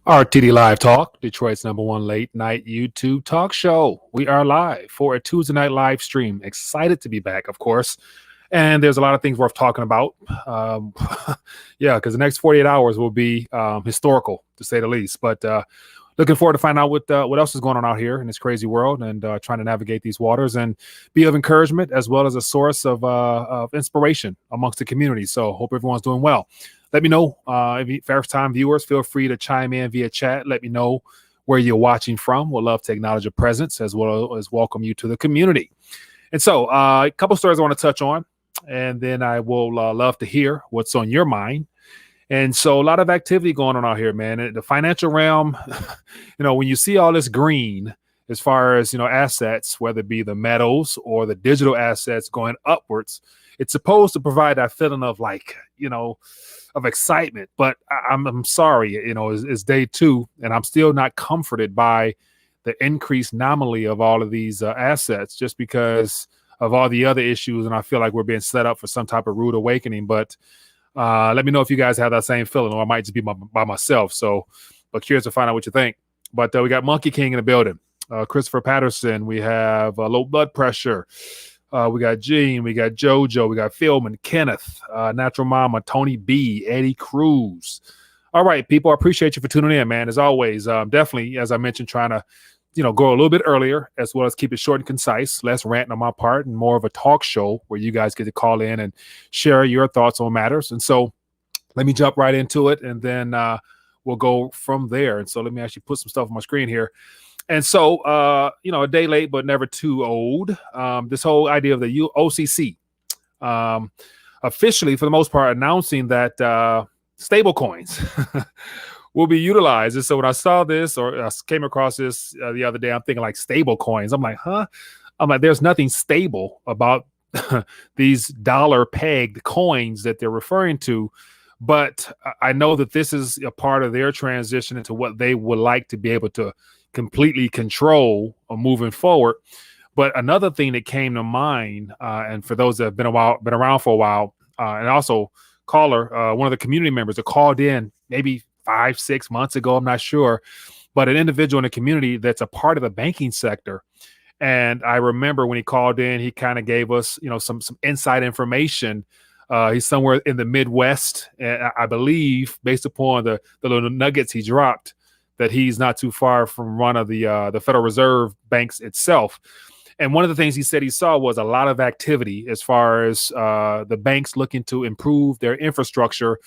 RTD Live Talk, Detroit's #1 late night YouTube talk show. We are live for a Tuesday night live stream. Excited to be back, of course. And there's a lot of things worth talking about. Yeah, because the next 48 hours will be historical, to say the least. But looking forward to find out what else is going on out here in this crazy world and trying to navigate these waters and be of encouragement as well as a source of inspiration amongst the community. So hope everyone's doing well. Let me know if you first-time viewers, feel free to chime in via chat. Let me know where you're watching from. We'll love to acknowledge your presence as well as welcome you to the community. And so a couple stories I want to touch on, and then I will love to hear what's on your mind. And so a lot of activity going on out here, man. In the financial realm, when you see all this green as far as, assets, whether it be the metals or the digital assets going upwards, it's supposed to provide that feeling of of excitement. But I'm sorry, it's day two, and I'm still not comforted by the increased nominally of all of these assets just because of all the other issues. And I feel like we're being set up for some type of rude awakening. But let me know if you guys have that same feeling, or I might just be by myself. So, but curious to find out what you think. But we got Monkey King in the building. Christopher Patterson. We have low blood pressure. We got Gene, we got JoJo, we got Philman, Kenneth, Natural Mama, Tony B, Eddie Cruz. All right, people, I appreciate you for tuning in, man. As always, definitely, as I mentioned, trying to, go a little bit earlier as well as keep it short and concise, less ranting on my part and more of a talk show where you guys get to call in and share your thoughts on matters. And so let me jump right into it, and then we'll go from there. And so let me actually put some stuff on my screen here. And so, a day late, but never too old. This whole idea of the OCC officially, for the most part, announcing that stablecoins will be utilized. And so when I saw this, or I came across this the other day, I'm thinking like stablecoins. I'm like, huh? I'm like, there's nothing stable about these dollar-pegged coins that they're referring to. But I know that this is a part of their transition into what they would like to be able to completely control moving forward. But another thing that came to mind, and for those that have been around for a while, and also caller, one of the community members that called in maybe 5-6 months ago, I'm not sure, but an individual in the community that's a part of the banking sector. And I remember when he called in, he kind of gave us, some inside information. He's somewhere in the Midwest, and I believe, based upon the little nuggets he dropped, that he's not too far from one of the Federal Reserve banks itself. And one of the things he said he saw was a lot of activity as far as the banks looking to improve their infrastructure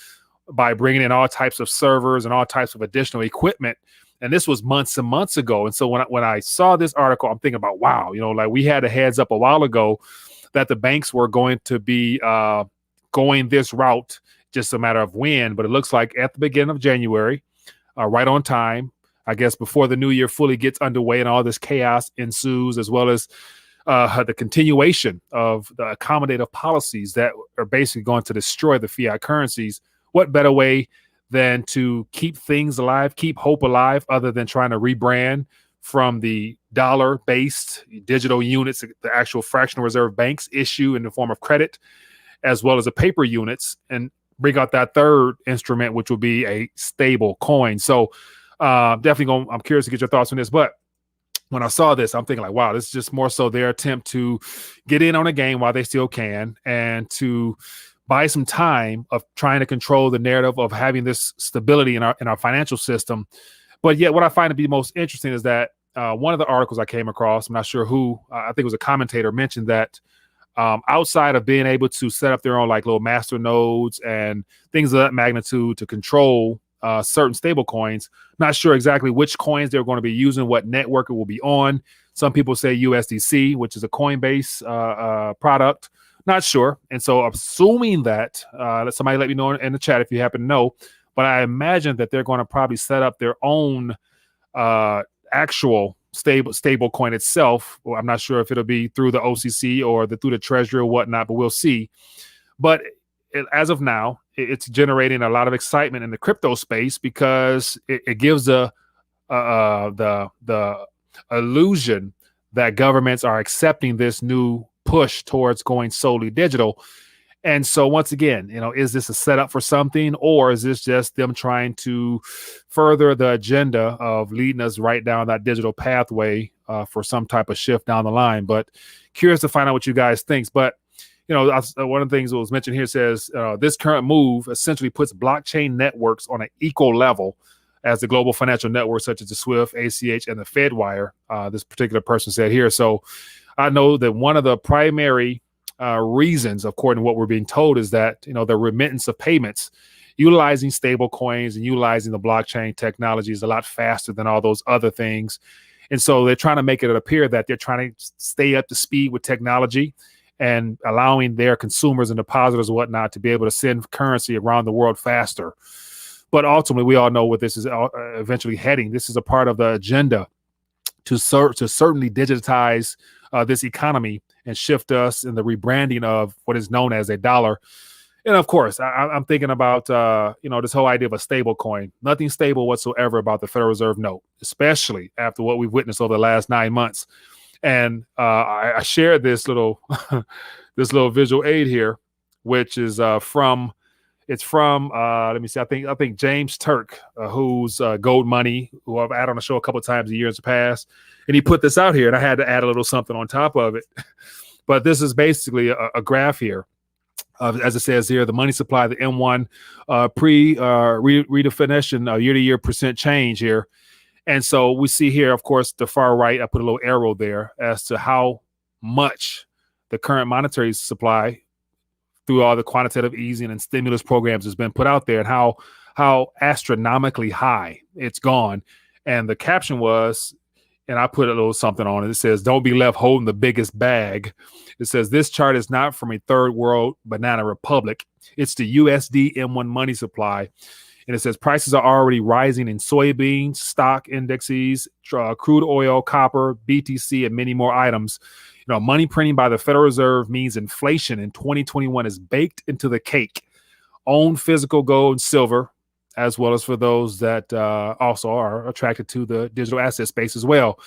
by bringing in all types of servers and all types of additional equipment. And this was months and months ago. And so when I saw this article, I'm thinking about, wow, like we had a heads up a while ago that the banks were going to be going this route, just a matter of when. But it looks like at the beginning of January, right on time, I guess, before the new year fully gets underway and all this chaos ensues, as well as the continuation of the accommodative policies that are basically going to destroy the fiat currencies. What better way than to keep things alive, keep hope alive, other than trying to rebrand from the dollar-based digital units, the actual fractional reserve banks issue in the form of credit, as well as the paper units, and bring out that third instrument, which will be a stable coin. So definitely I'm curious to get your thoughts on this. But when I saw this, I'm thinking like, wow, this is just more so their attempt to get in on a game while they still can, and to buy some time of trying to control the narrative of having this stability in our financial system. But yet what I find to be most interesting is that one of the articles I came across, I'm not sure who, I think it was a commentator, mentioned that outside of being able to set up their own like little master nodes and things of that magnitude to control certain stable coins, not sure exactly which coins they're going to be using, what network it will be on. Some people say USDC, which is a Coinbase product. Not sure. And so assuming that, somebody let me know in the chat if you happen to know, but I imagine that they're going to probably set up their own actual stable coin itself. Well, I'm not sure if it'll be through the OCC or through the Treasury or whatnot, but we'll see. But as of now, it's generating a lot of excitement in the crypto space because it gives the illusion that governments are accepting this new push towards going solely digital. And so once again, is this a setup for something, or is this just them trying to further the agenda of leading us right down that digital pathway for some type of shift down the line? But curious to find out what you guys think. But one of the things that was mentioned here says this current move essentially puts blockchain networks on an equal level as the global financial networks such as the SWIFT, ACH, and the FedWire. This particular person said here. So I know that one of the primary reasons, according to what we're being told, is that the remittance of payments utilizing stable coins and utilizing the blockchain technology is a lot faster than all those other things. And so they're trying to make it appear that they're trying to stay up to speed with technology and allowing their consumers and depositors and whatnot to be able to send currency around the world faster. But ultimately, we all know what this is eventually heading. This is a part of the agenda to certainly digitize this economy and shift us in the rebranding of what is known as a dollar. And of course, I'm thinking about this whole idea of a stable coin. Nothing stable whatsoever about the Federal Reserve note, especially after what we've witnessed over the last 9 months. And I shared this little this little visual aid here, which is from let me see, I think James Turk, who's Gold Money, who I've had on the show a couple of times in years past, and he put this out here, and I had to add a little something on top of it. But this is basically a graph here. As it says here, the money supply, the M1 redefinition, year-to-year percent change here. And so we see here, of course, the far right, I put a little arrow there as to how much the current monetary supply through all the quantitative easing and stimulus programs has been put out there, and how astronomically high it's gone. And the caption was, and I put a little something on it. It says, "Don't be left holding the biggest bag." It says, "This chart is not from a third world banana republic. It's the USD M1 money supply." And it says prices are already rising in soybeans, stock indexes, crude oil, copper, BTC, and many more items. Money printing by the Federal Reserve means inflation in 2021 is baked into the cake. Own physical gold and silver, as well as for those that also are attracted to the digital asset space as well.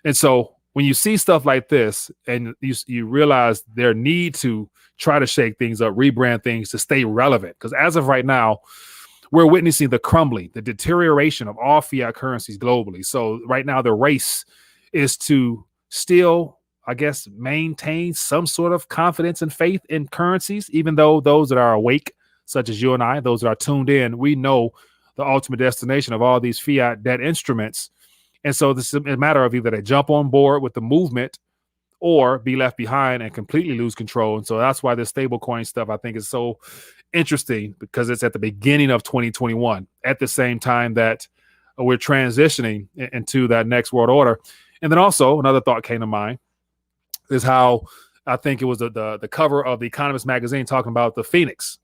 And so when you see stuff like this and you realize their need to try to shake things up, rebrand things to stay relevant, because as of right now, we're witnessing the crumbling, the deterioration of all fiat currencies globally. So right now, the race is to still, I guess, maintain some sort of confidence and faith in currencies, even though those that are awake, such as you and I, those that are tuned in, we know the ultimate destination of all these fiat debt instruments. And so this is a matter of either they jump on board with the movement or be left behind and completely lose control. And so that's why this stablecoin stuff, I think, is so interesting, because it's at the beginning of 2021, at the same time that we're transitioning into that next world order. And then also another thought came to mind is how I think it was the cover of the Economist magazine talking about the Phoenix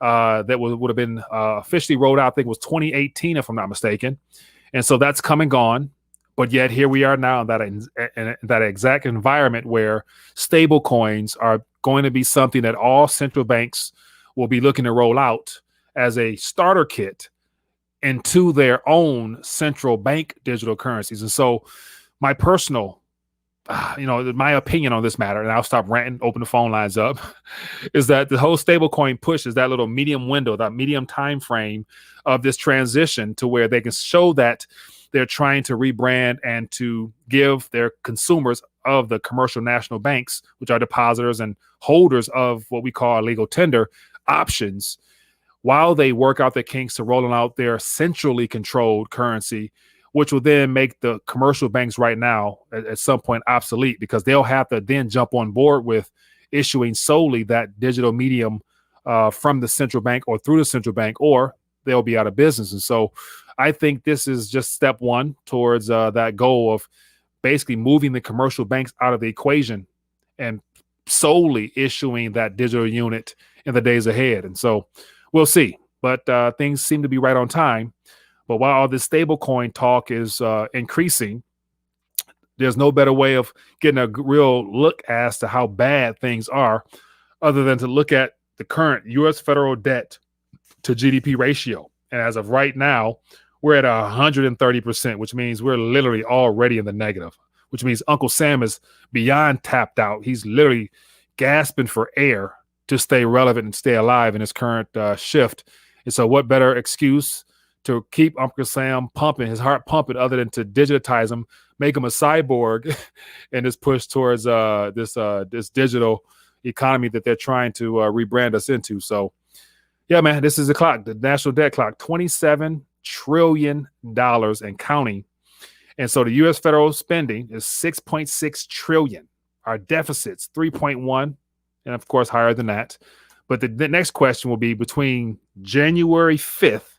that would have been officially rolled out. I think it was 2018, if I'm not mistaken. And so that's come and gone. But yet here we are now in that exact environment where stable coins are going to be something that all central banks will be looking to roll out as a starter kit into their own central bank digital currencies. And so my personal, my opinion on this matter, and I'll stop ranting, open the phone lines up, is that the whole stablecoin push is that little medium window, that medium time frame of this transition to where they can show that they're trying to rebrand and to give their consumers of the commercial national banks, which are depositors and holders of what we call a legal tender, options while they work out the kinks to rolling out their centrally controlled currency, which will then make the commercial banks right now at some point obsolete, because they'll have to then jump on board with issuing solely that digital medium from the central bank or through the central bank, or they'll be out of business. And so I think this is just step one towards that goal of basically moving the commercial banks out of the equation and solely issuing that digital unit in the days ahead. And so we'll see. But things seem to be right on time. But while all this stablecoin talk is increasing, there's no better way of getting a real look as to how bad things are other than to look at the current U.S. federal debt to GDP ratio. And as of right now, we're at 130%, which means we're literally already in the negative, which means Uncle Sam is beyond tapped out. He's literally gasping for air to stay relevant and stay alive in this current shift. And so what better excuse to keep Uncle Sam pumping, his heart pumping, other than to digitize him, make him a cyborg in this push towards this digital economy that they're trying to rebrand us into. So yeah, man, this is the clock, the national debt clock, $27 trillion and counting. And so the U.S. federal spending is $6.6 trillion. Our deficit's 3.1, and of course higher than that. But the next question will be between January 5th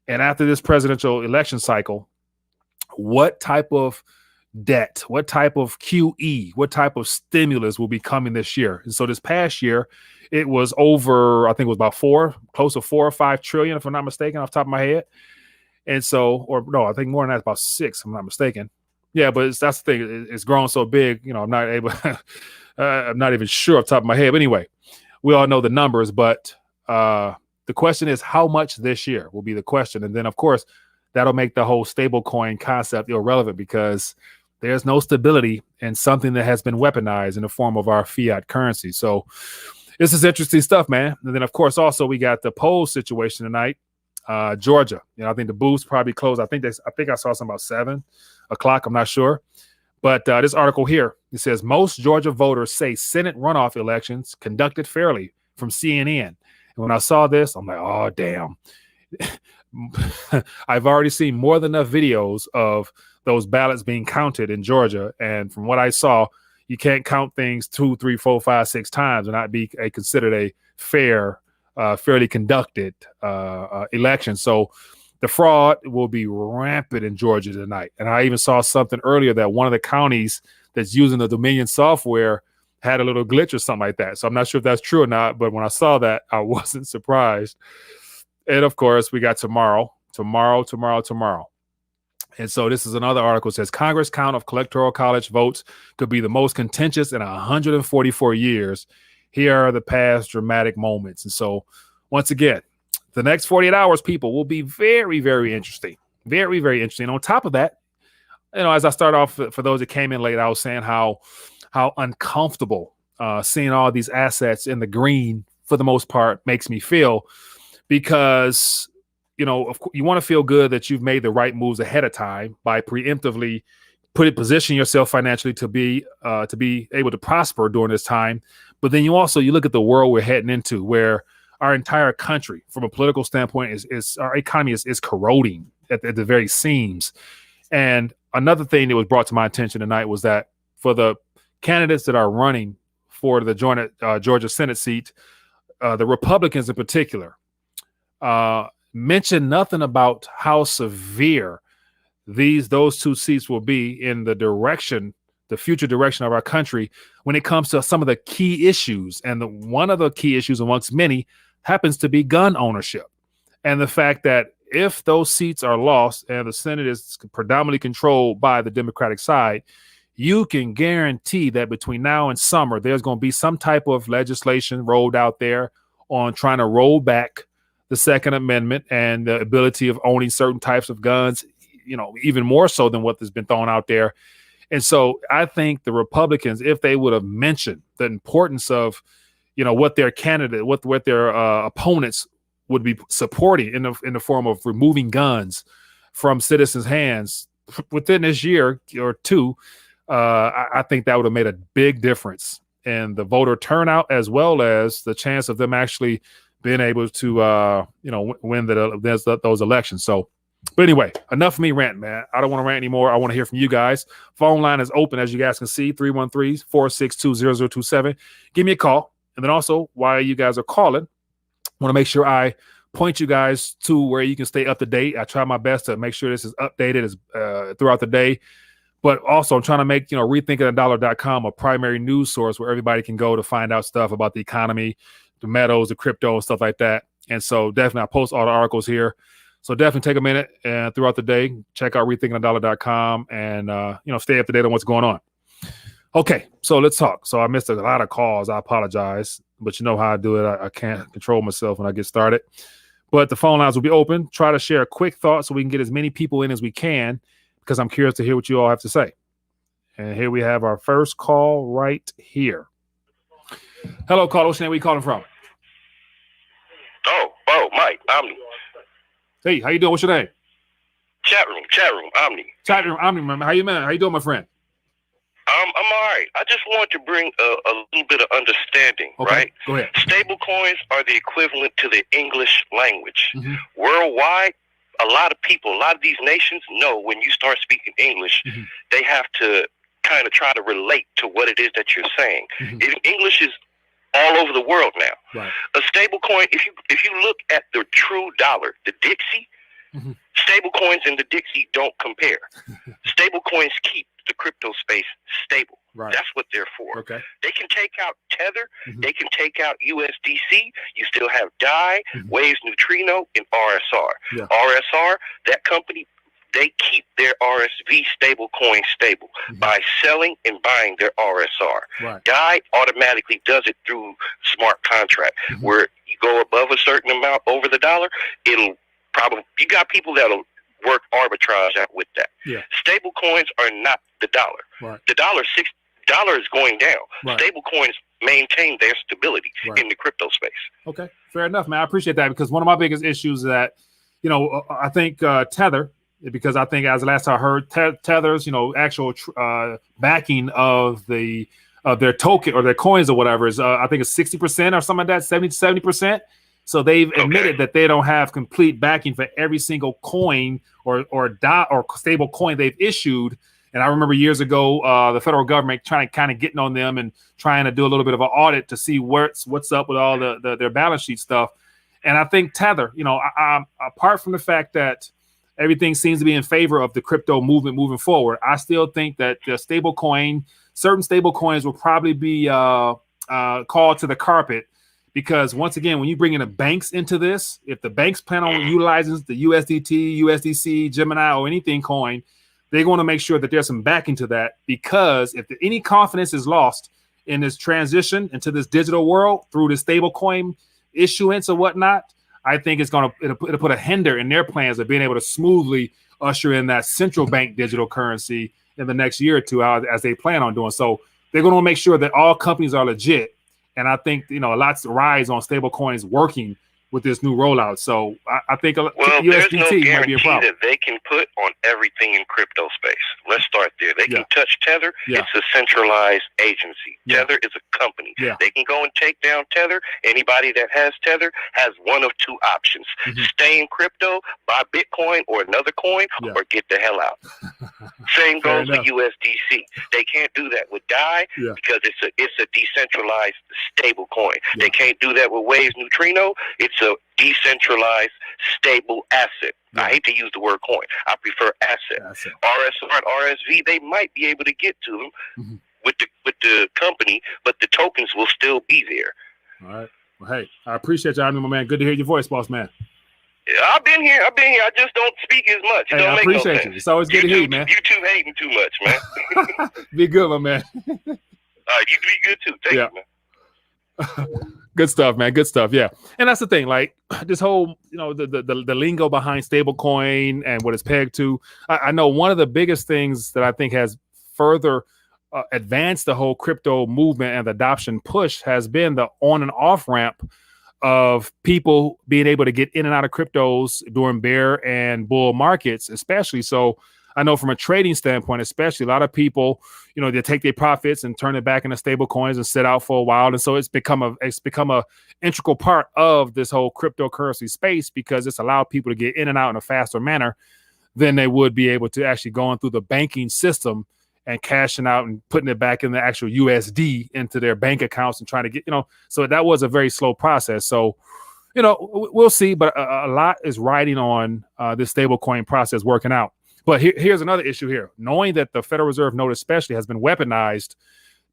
and after this presidential election cycle, what type of debt, what type of QE, what type of stimulus will be coming this year? And so this past year, it was over, I think it was about close to 4 or 5 trillion, if I'm not mistaken, off the top of my head. And so, or no, I think more than that, about 6, if I'm not mistaken. Yeah, but that's the thing. It's grown so big, you know, I'm not able, I'm not even sure off the top of my head. But anyway, we all know the numbers, but the question is how much this year will be the question. And then, of course, that'll make the whole stablecoin concept irrelevant because there's no stability in something that has been weaponized in the form of our fiat currency. So this is interesting stuff, man. And then, of course, also we got the poll situation tonight. Georgia, you know, I think the booths probably closed. I think I saw something about 7 o'clock. I'm not sure. But this article here, it says most Georgia voters say Senate runoff elections conducted fairly from CNN. And when I saw this, I'm like, oh, damn. I've already seen more than enough videos of those ballots being counted in Georgia. And from what I saw, you can't count things 2, 3, 4, 5, 6 times and not be considered a fair, fairly conducted election. So the fraud will be rampant in Georgia tonight. And I even saw something earlier that one of the counties that's using the Dominion software had a little glitch or something like that. So I'm not sure if that's true or not, but when I saw that, I wasn't surprised. And of course, we got tomorrow. And so this is another article that says Congress count of Electoral College votes could be the most contentious in 144 years. Here are the past dramatic moments. And so once again, the next 48 hours, people, will be very, very interesting. Very, very interesting. On top of that, you know, as I start off, for those that came in late, I was saying how uncomfortable seeing all these assets in the green for the most part makes me feel, because, you know, of course, you want to feel good that you've made the right moves ahead of time by preemptively position yourself financially to be able to prosper during this time. But then you look at the world we're heading into, where our entire country, from a political standpoint, is our economy is corroding at the very seams. And another thing that was brought to my attention tonight was that for the candidates that are running for the joint Georgia Senate seat, the Republicans in particular, mention nothing about how severe those 2 seats will be in the future direction of our country when it comes to some of the key issues. And one of the key issues amongst many happens to be gun ownership. And the fact that if those seats are lost and the Senate is predominantly controlled by the Democratic side, you can guarantee that between now and summer, there's going to be some type of legislation rolled out there on trying to roll back the Second Amendment and the ability of owning certain types of guns, you know, even more so than what has been thrown out there. And so I think the Republicans, if they would have mentioned the importance of, you know, what their candidate, what their opponents would be supporting in the form of removing guns from citizens' hands within this year or two, I think that would have made a big difference in the voter turnout, as well as the chance of them actually being able to, win those elections. So, but anyway, enough of me ranting, man. I don't want to rant anymore. I want to hear from you guys. Phone line is open, as you guys can see, 313-462-0027. Give me a call. And then also, while you guys are calling, I want to make sure I point you guys to where you can stay up to date. I try my best to make sure this is updated throughout the day. But also, I'm trying to make, rethinkingthedollar.com a primary news source where everybody can go to find out stuff about the economy, the metals, the crypto, and stuff like that. And so definitely I post all the articles here. So definitely take a minute and throughout the day, check out rethinkingthedollar.com and, stay up to date on what's going on. Okay, so let's talk. So I missed a lot of calls. I apologize, but you know how I do it. I can't control myself when I get started. But the phone lines will be open. Try to share a quick thought so we can get as many people in as we can, because I'm curious to hear what you all have to say. And here we have our first call right here. Hello, caller. What's your name? Where you calling from? Mike, Omni. Hey, how you doing? What's your name? Chat room, Omni. Chat room, Omni, man. How you, man? How you doing, my friend? I'm all right. I just want to bring a little bit of understanding, Okay, right? go ahead. Stablecoins are the equivalent to the English language. Mm-hmm. Worldwide, a lot of these nations know when you start speaking English, mm-hmm. they have to kind of try to relate to what it is that you're saying. Mm-hmm. English is all over the world now. Right. A stablecoin, if you look at the true dollar, the Dixie, mm-hmm. stablecoins and the Dixie don't compare. Stablecoins keep the crypto space stable. Right. That's what they're for. Okay. They can take out Tether. Mm-hmm. They can take out USDC. You still have DAI, mm-hmm. Waves Neutrino, and RSR. Yeah. RSR, that company, they keep their RSV stablecoin stable mm-hmm. by selling and buying their RSR. Right. DAI automatically does it through smart contract, mm-hmm. where you go above a certain amount over the dollar, it'll probably, you got people that'll work arbitrage out with that. Yeah. Stable coins are not the dollar. Right. The dollar is going down. Right. Stable coins maintain their stability right. in the crypto space. Okay, fair enough, man. I appreciate that, because one of my biggest issues is that, I think Tether, because I think as last I heard, Tether's, actual backing of their token or their coins or whatever is, I think it's 60% or something like that, 70%. So they've admitted that they don't have complete backing for every single coin or stable coin they've issued. And I remember years ago, the federal government trying to kind of getting on them and trying to do a little bit of an audit to see what's up with all their balance sheet stuff. And I think Tether, apart from the fact that everything seems to be in favor of the crypto movement moving forward, I still think that the certain stable coins will probably be called to the carpet. Because once again, when you bring in the banks into this, if the banks plan on utilizing the USDT, USDC, Gemini, or anything coin, they're going to make sure that there's some backing to that. Because if any confidence is lost in this transition into this digital world through the stable coin issuance or whatnot, I think it'll put a hinder in their plans of being able to smoothly usher in that central bank digital currency in the next year or two, as they plan on doing. So they're going to make sure that all companies are legit. And I think, a lot's rise on stable coins working with this new rollout. So I think USDT there's no guarantee might be a problem. that they can put on everything in crypto space. Let's start there. They can touch Tether. Yeah. It's a centralized agency. Yeah. Tether is a company. Yeah. They can go and take down Tether. Anybody that has Tether has one of two options. Mm-hmm. Stay in crypto, buy Bitcoin or another coin, or get the hell out. Same goes with USDC. They can't do that with DAI because it's a decentralized stable coin. They can't do that with Waves Neutrino. It's a decentralized stable asset. I hate to use the word coin. I prefer asset. RSR and RSV, they might be able to get to them with the company, but the tokens will still be there. All right. Well, hey, I appreciate you, my man. Good to hear your voice, boss man. I've been here. I just don't speak as much. It don't I make appreciate no sense. you. It's always good to hear you, man. You two hating too much, man. Be good, my man. You be good too. Thank you, man. Good stuff, man. Good stuff. Yeah. And that's the thing, like this whole, the lingo behind stablecoin and what it's pegged to. I know one of the biggest things that I think has further advanced the whole crypto movement and the adoption push has been the on and off ramp of people being able to get in and out of cryptos during bear and bull markets, especially. So I know from a trading standpoint, especially a lot of people, they take their profits and turn it back into stable coins and sit out for a while. And so it's become a integral part of this whole cryptocurrency space, because it's allowed people to get in and out in a faster manner than they would be able to actually going through the banking system and cashing out and putting it back in the actual USD into their bank accounts and trying to get, so that was a very slow process. So, we'll see, but a lot is riding on this stablecoin process working out. But here's another issue here. Knowing that the Federal Reserve note especially has been weaponized,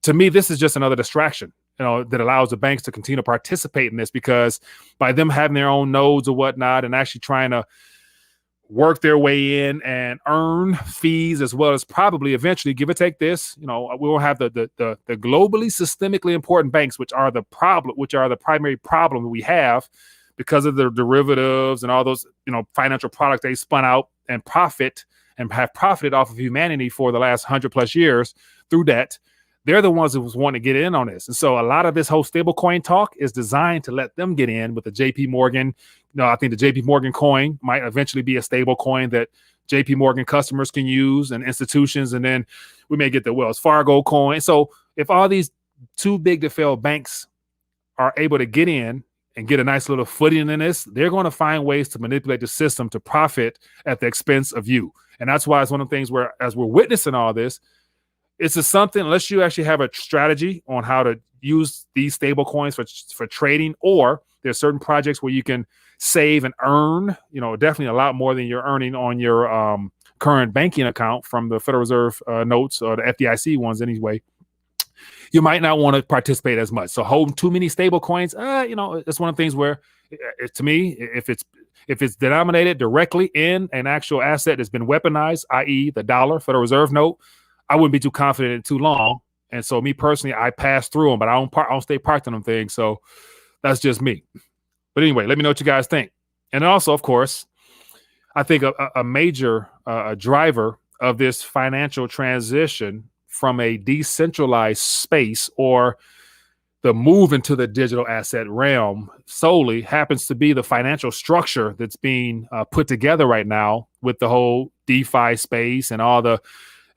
to me, this is just another distraction, that allows the banks to continue to participate in this, because by them having their own nodes or whatnot and actually trying to work their way in and earn fees, as well as probably eventually, give or take this, we will have the globally systemically important banks, which are the primary problem that we have because of the derivatives and all those, financial products they spun out and have profited off of humanity for the last 100+ years through debt. they're the ones who was wanting to get in on this. And so a lot of this whole stablecoin talk is designed to let them get in with the JP Morgan. I think the JP Morgan coin might eventually be a stable coin that JP Morgan customers can use and institutions. And then we may get the Wells Fargo coin. So if all these too big to fail banks are able to get in and get a nice little footing in this, they're going to find ways to manipulate the system to profit at the expense of you. And that's why it's one of the things where, as we're witnessing all this, it's just something, unless you actually have a strategy on how to use these stable coins for trading, or there's certain projects where you can save and earn, definitely a lot more than you're earning on your current banking account from the Federal Reserve notes, or the FDIC ones anyway. You might not want to participate as much. So holding too many stable coins, it's one of the things where, to me, if it's denominated directly in an actual asset that's been weaponized, i.e. the dollar, Federal Reserve note, I wouldn't be too confident in too long. And so me personally, I pass through them, but I don't stay parked on them things. So that's just me. But anyway, let me know what you guys think. And also, of course, I think a major driver of this financial transition from a decentralized space, or the move into the digital asset realm solely, happens to be the financial structure that's being put together right now with the whole DeFi space and all the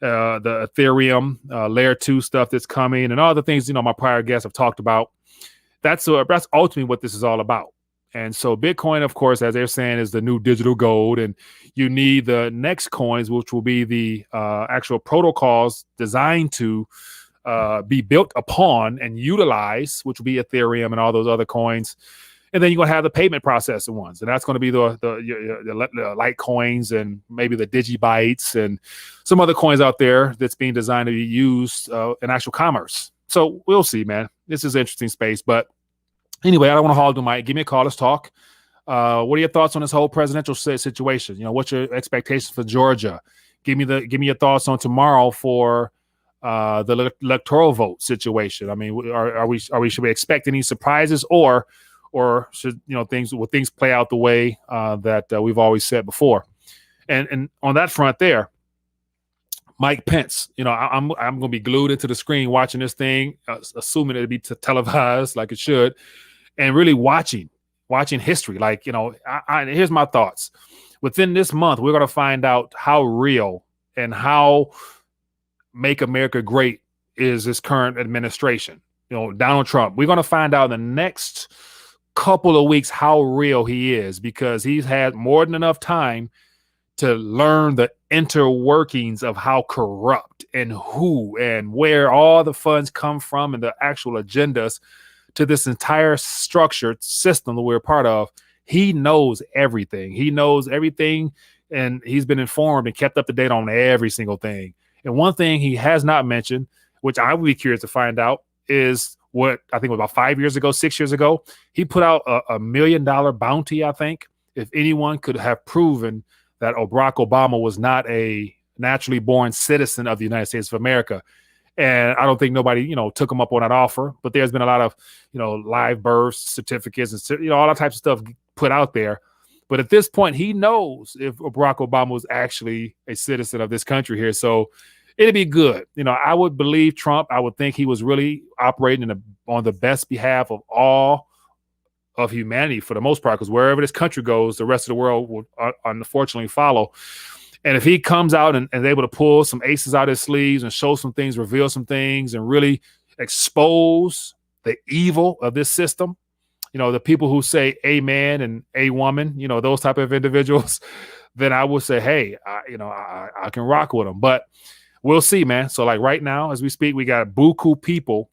Ethereum layer 2 stuff that's coming, and all the things my prior guests have talked about. That's ultimately what this is all about. And so Bitcoin, of course, as they're saying, is the new digital gold, and you need the next coins, which will be the actual protocols designed to be built upon and utilize, which will be Ethereum and all those other coins. And then you're going to have the payment processing ones, and that's going to be the Litecoins and maybe the Digibytes and some other coins out there that's being designed to be used in actual commerce. So we'll see, man. This is an interesting space. But anyway, I don't want to hog the mic. Give me a call. Let's talk. What are your thoughts on this whole presidential situation? What's your expectations for Georgia? Give me your thoughts on tomorrow for the electoral vote situation. I mean, should we expect any surprises, or should things play out the way that we've always said before? And on that front there, Mike Pence, I'm going to be glued into the screen watching this thing, assuming it'll be televised like it should, and really watching history. Like, here's my thoughts. Within this month, we're going to find out how real and how make America great is this current administration. Donald Trump. We're going to find out in the next couple of weeks how real he is, because he's had more than enough time to learn the interworkings of how corrupt and who and where all the funds come from and the actual agendas to this entire structured system that we're part of. He knows everything. He knows everything, and he's been informed and kept up to date on every single thing. And one thing he has not mentioned, which I would be curious to find out, is what I think was about 6 years ago, he put out a $1 million bounty, I think, if anyone could have proven that Barack Obama was not a naturally born citizen of the United States of America. And I don't think nobody, took him up on that offer. But there's been a lot of, live birth certificates and, all that types of stuff put out there. But at this point, he knows if Barack Obama was actually a citizen of this country here. So it'd be good. I would believe Trump. I would think he was really operating on the best behalf of all of humanity for the most part, because wherever this country goes, the rest of the world will unfortunately follow. And if he comes out and is able to pull some aces out of his sleeves and show some things, reveal some things, and really expose the evil of this system, the people who say a man and a woman, those type of individuals, then I would say, hey, I can rock with them. But we'll see, man. So like right now, as we speak, we got buku people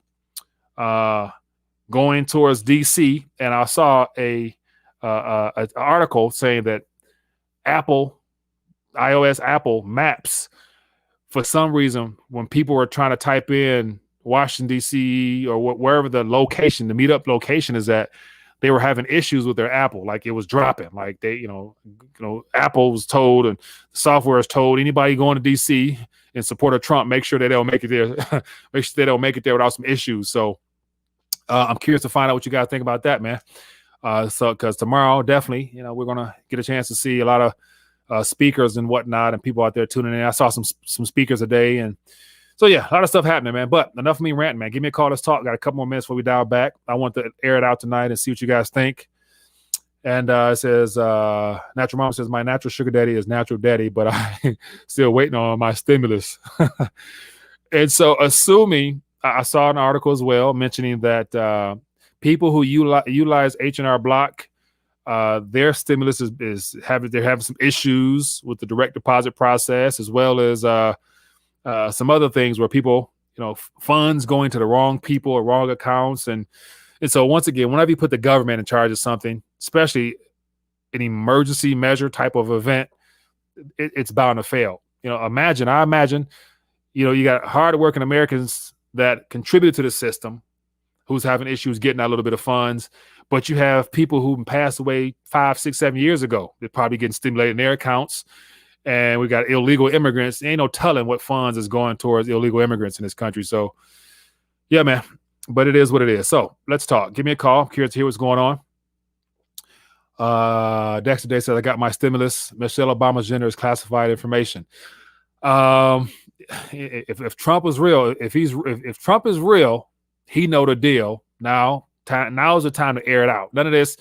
going towards DC, and I saw an article saying that iOS Apple Maps, for some reason, when people were trying to type in Washington D.C. or wherever the meetup location is at, they were having issues with their Apple, like it was dropping. Like they, Apple was told, and the software is told, anybody going to D.C. in support of Trump, make sure that they'll make it there. Make sure they don't make it there without some issues. So. I'm curious to find out what you guys think about that, man. Because tomorrow, definitely, we're gonna get a chance to see a lot of speakers and whatnot, and people out there tuning in. I saw some speakers today, and So yeah, a lot of stuff happening, man. But enough of me ranting, man. Give me a call. Let's talk. Got a couple more minutes before we dial back. I want to air it out tonight and see what you guys think. And it says, Natural Mom says, my natural sugar daddy is natural daddy, but I still waiting on my stimulus. And so assuming, I saw an article as well mentioning that people who utilize H&R Block, their stimulus is having some issues with the direct deposit process, as well as some other things where people, funds going to the wrong people or wrong accounts. And so once again, whenever you put the government in charge of something, especially an emergency measure type of event, it's bound to fail. I imagine, you got hardworking Americans that contribute to the system who's having issues getting a little bit of funds, but you have people who passed away 5, 6, 7 years ago. They're probably getting stimulated in their accounts. And we got illegal immigrants. Ain't no telling what funds is going towards illegal immigrants in this country. So, yeah, man. But it is what it is. So let's talk. Give me a call. I'm curious to hear what's going on. Dexter Day says, I got my stimulus. Michelle Obama's gender is classified information. If Trump is real, if Trump is real, he know the deal. Now is the time to air it out. None of this,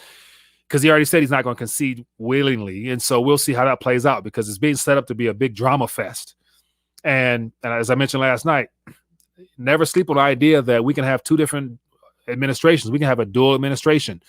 because he already said he's not going to concede willingly. And so we'll see how that plays out, because it's being set up to be a big drama fest. And as I mentioned last night, never sleep on the idea that we can have two different administrations. We can have a dual administration,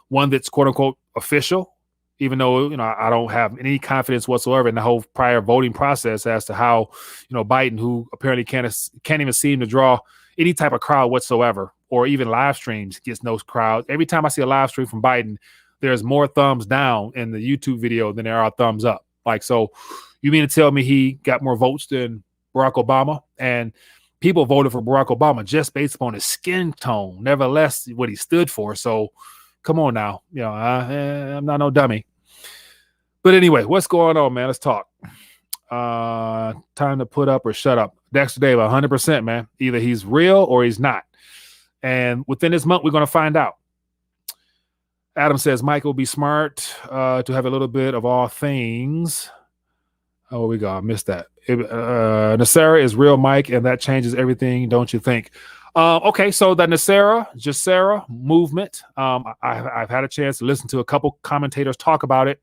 one that's quote unquote official, even though, I don't have any confidence whatsoever in the whole prior voting process as to how, Biden, who apparently can't even seem to draw any type of crowd whatsoever, or even live streams, gets no crowd. Every time I see a live stream from Biden, there's more thumbs down in the YouTube video than there are thumbs up. Like, so you mean to tell me he got more votes than Barack Obama? And people voted for Barack Obama just based upon his skin tone, nevertheless, what he stood for. So come on now. I'm not no dummy. But anyway, what's going on, man? Let's talk. Time to put up or shut up. Dexter Dave, 100%, man. Either he's real or he's not. And within this month, we're going to find out. Adam says, Mike will be smart to have a little bit of all things. Oh, we go. I missed that. Nasara is real, Mike, and that changes everything, don't you think? Okay, so the Nasara movement, I've had a chance to listen to a couple commentators talk about it.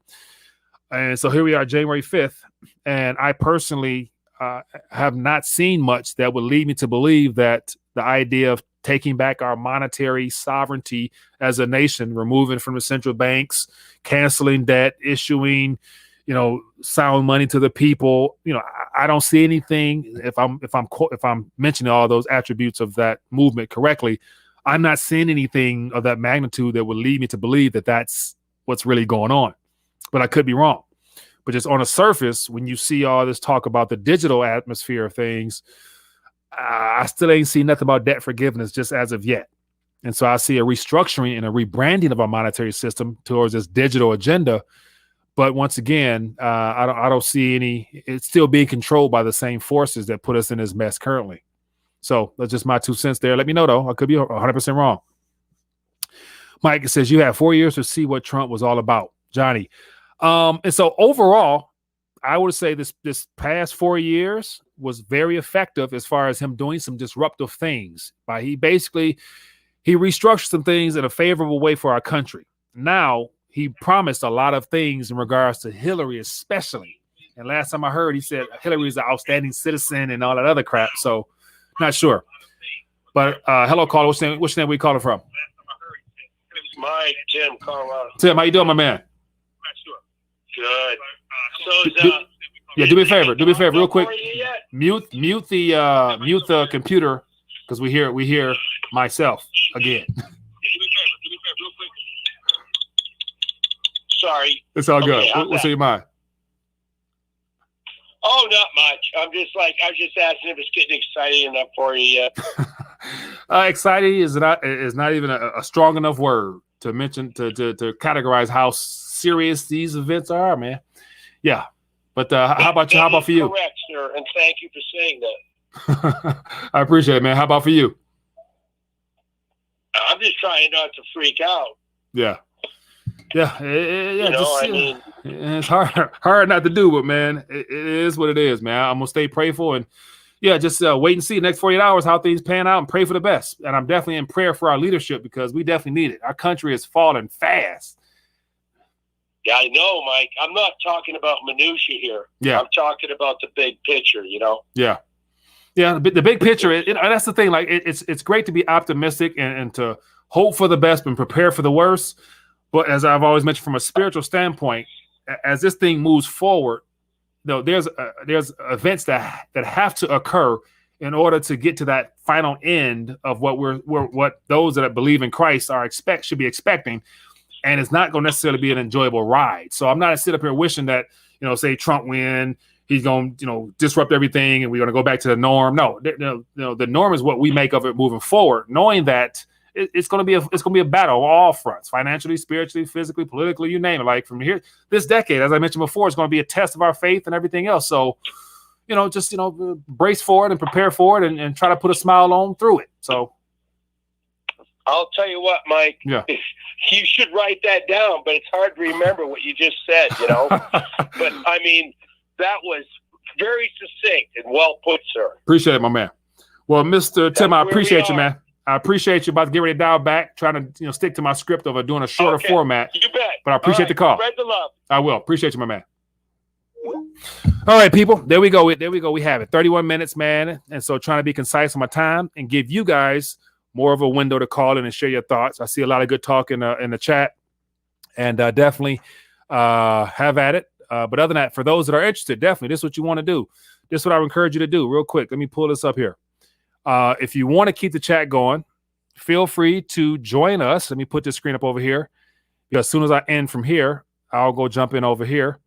And so here we are, January 5th, and I personally have not seen much that would lead me to believe that the idea of taking back our monetary sovereignty as a nation, removing from the central banks, canceling debt, issuing, sound money to the people. I don't see anything. If I'm mentioning all those attributes of that movement correctly, I'm not seeing anything of that magnitude that would lead me to believe that that's what's really going on. But I could be wrong. But just on the surface, when you see all this talk about the digital atmosphere of things, I still ain't seen nothing about debt forgiveness just as of yet. And so I see a restructuring and a rebranding of our monetary system towards this digital agenda. But once again, I don't see any. It's still being controlled by the same forces that put us in this mess currently. So that's just my 2 cents there. Let me know, though. I could be 100% wrong. Mike says, you have 4 years to see what Trump was all about, Johnny. And so overall, I would say this past 4 years was very effective as far as him doing some disruptive things. He restructured some things in a favorable way for our country. Now, he promised a lot of things in regards to Hillary, especially. And last time I heard, he said Hillary is an outstanding citizen and all that other crap. So, not sure. But hello, caller. Which name we calling from? Mike, Tim, Colorado. Tim, how you doing, my man? Good. So, do me a favor, real quick. Mute the computer, because we hear myself again. Sorry. It's all good. What's on your mind? Oh, not much. I was just asking if it's getting exciting enough for you yet. Exciting is not even a strong enough word to mention to categorize how serious these events are, man. Yeah. But how about you? How about for you? Correct, sir, and thank you for saying that. I appreciate it, man. How about for you? I'm just trying not to freak out. Yeah. It's hard not to do it, man. It is what it is, man. I'm gonna stay prayerful, and yeah, just wait and see the next 48 hours how things pan out and pray for the best. And I'm definitely in prayer for our leadership because we definitely need it. Our country is falling fast. Yeah, I know, Mike. I'm not talking about minutia here. Yeah, I'm talking about the big picture. Yeah, yeah. The big picture. That's the thing. Like it's great to be optimistic and to hope for the best and prepare for the worst. But as I've always mentioned, from a spiritual standpoint, as this thing moves forward, there's events that have to occur in order to get to that final end of what those that believe in Christ should be expecting. And it's not going to necessarily be an enjoyable ride. So I'm not sitting up here wishing that, say Trump win, he's going to, disrupt everything and we're going to go back to the norm. No, the norm is what we make of it moving forward, knowing that it's going to be a battle on all fronts, financially, spiritually, physically, politically, you name it. Like from here, this decade, as I mentioned before, it's going to be a test of our faith and everything else. So, just, brace for it and prepare for it and try to put a smile on through it. So. I'll tell you what, Mike, yeah. You should write that down, but it's hard to remember what you just said, But, I mean, that was very succinct and well put, sir. Appreciate it, my man. Well, Mr. Tim, I appreciate you, man. I appreciate you. About to get ready to dial back, trying to stick to my script of doing a shorter format. You bet. But I appreciate the call. Spread the love. I will. Appreciate you, my man. All right, people. There we go. We have it. 31 minutes, man. And so trying to be concise on my time and give you guys more of a window to call in and share your thoughts. I see a lot of good talk in the chat, and definitely have at it. But other than that, for those that are interested, definitely this is what you want to do. This is what I would encourage you to do real quick. Let me pull this up here. If you want to keep the chat going, feel free to join us. Let me put this screen up over here. As soon as I end from here, I'll go jump in over here,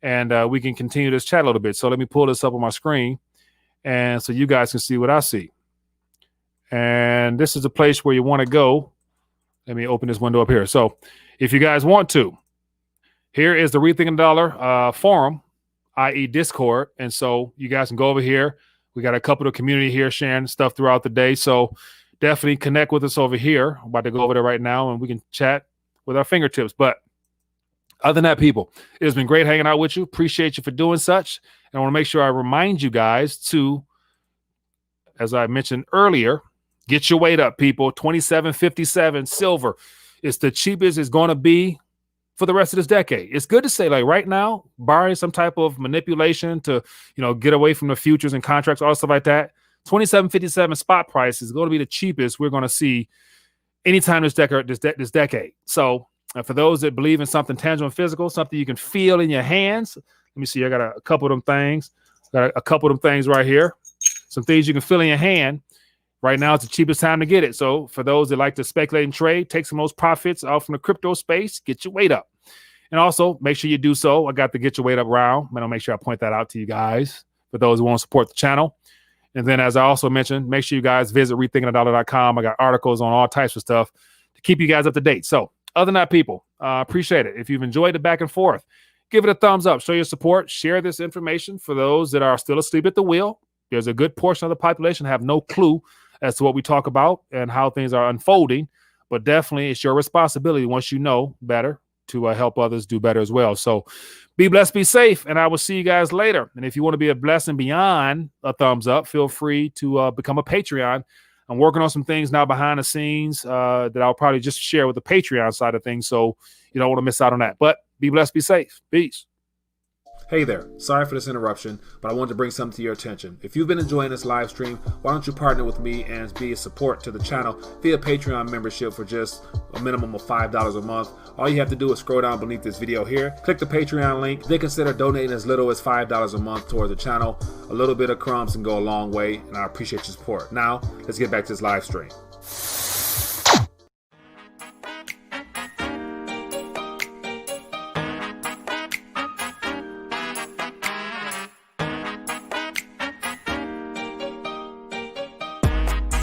and we can continue this chat a little bit. So let me pull this up on my screen, and so you guys can see what I see. And this is a place where you want to go. Let me open this window up here. So if you guys want to, here is the Rethinking Dollar forum, i.e. Discord. And so you guys can go over here. We got a couple of community here sharing stuff throughout the day. So definitely connect with us over here. I'm about to go over there right now and we can chat with our fingertips. But other than that, people, it has been great hanging out with you. Appreciate you for doing such. And I want to make sure I remind you guys to, as I mentioned earlier, get your weight up, people. $27.57 silver. It's the cheapest it's going to be for the rest of this decade. It's good to say, like right now, barring some type of manipulation to, get away from the futures and contracts, all stuff like that. $27.57 spot price is going to be the cheapest we're going to see anytime this decade. So for those that believe in something tangible and physical, something you can feel in your hands. Let me see. I got a couple of them things. Got a couple of them things right here. Some things you can feel in your hand. Right now, it's the cheapest time to get it. So for those that like to speculate and trade, take some of those profits out from the crypto space, get your weight up. And also, make sure you do so. I got the Get Your Weight Up round. I'm going to make sure I point that out to you guys for those who want to support the channel. And then, as I also mentioned, make sure you guys visit rethinkingthedollar.com. I got articles on all types of stuff to keep you guys up to date. So other than that, people, appreciate it. If you've enjoyed the back and forth, give it a thumbs up. Show your support. Share this information for those that are still asleep at the wheel. There's a good portion of the population have no clue as to what we talk about and how things are unfolding. But definitely, it's your responsibility once you know better to help others do better as well. So be blessed, be safe, and I will see you guys later. And if you want to be a blessing beyond a thumbs up, feel free to become a Patreon. I'm working on some things now behind the scenes that I'll probably just share with the Patreon side of things, so you don't want to miss out on that. But be blessed, be safe. Peace. Hey there, sorry for this interruption, but I wanted to bring something to your attention. If you've been enjoying this live stream, why don't you partner with me and be a support to the channel via Patreon membership for just a minimum of $5 a month. All you have to do is scroll down beneath this video here, click the Patreon link, then consider donating as little as $5 a month towards the channel. A little bit of crumbs can go a long way, and I appreciate your support. Now, let's get back to this live stream.